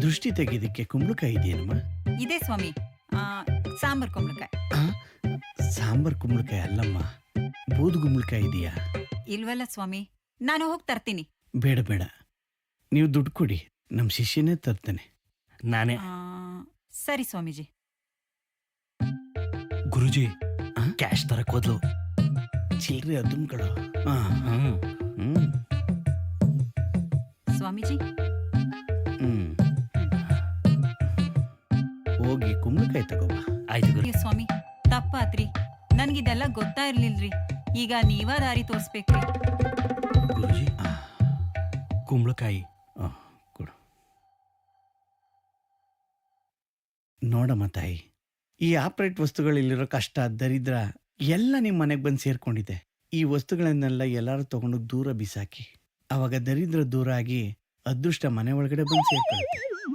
ದೃಷ್ಟಿ ತೆಗೆದಕ್ಕೆ ಕುಂಬಳಕಾಯಿ ಇದೆಯೇನಮ್ಮ? ಇದೆ ಸ್ವಾಮಿ. ಆ, ಸಾಂಬಾರ್ ಕುಂಬಳಕಾಯಿ. ಆ, ಸಾಂಬಾರ್ ಕುಂಬಳಕಾಯಿ ಅಲ್ಲಮ್ಮ, ಬೂದು ಕುಂಬಳಕಾಯಿ ಇದೆಯಾ? ಇಲ್ವಲ್ಲ ಸ್ವಾಮಿ, ನಾನು ಹೋಗಿ ತರ್ತೀನಿ. ಬೇಡ ಬೇಡ, ನೀವು ದುಡ್ಡು ಕೊಡಿ, ನಮ್ಮ ಶಿಷ್ಯನೇ ತರ್ತಾನೆ. ನಾನೇ. ಆ, ಸರಿ ಸ್ವಾಮೀಜಿ. ಗುರುಜಿ ಆ? ಕ್ಯಾಶ್ ತರಕ್ ಹೋದ್ಲು. ಚಿಲ್ರಿ ಅದುಮ್ಗಳು. ಹ್ಮ್ ಸ್ವಾಮೀಜಿ, ಹೋಗಿ ಕುಂಬಳಕಾಯಿ ತಗೋಬಾ. ಆಯ್ತು ಗುರು. ಅಯ್ಯೋ ಸ್ವಾಮಿ, ತಪ್ಪಾತ್ರಿ. ನನ್ಗಿದೆಲ್ಲ ಗೊತ್ತಾ ಇರ್ಲಿಲ್ರಿ. ಈಗ ನೀವ ದಾರಿ ತೋರ್ಸ್ಬೇಕ್ರಿ. ಗುರುಜಿ ಕುಂಬಳಕಾಯಿ. ಕೊಡು. ನೋಡಮ್ಮ ತಾಯಿ, ಈ ಆಪರೇಟ್ ವಸ್ತುಗಳಿಲ್ಲಿರೋ ಕಷ್ಟ, ದರಿದ್ರ ಎಲ್ಲ ನಿಮ್ಮ ಮನೆಗೆ ಬಂದು ಸೇರ್ಕೊಂಡಿದೆ. ಈ ವಸ್ತುಗಳನ್ನೆಲ್ಲ ಎಲ್ಲರೂ ತಗೊಂಡು ದೂರ ಬಿಸಾಕಿ, ಅವಾಗ ದರಿದ್ರ ದೂರ ಆಗಿ ಅದೃಷ್ಟ ಮನೆ ಒಳಗಡೆ ಬಂದು ಸೇರ್ಕೊಳ್ಳುತ್ತೆ.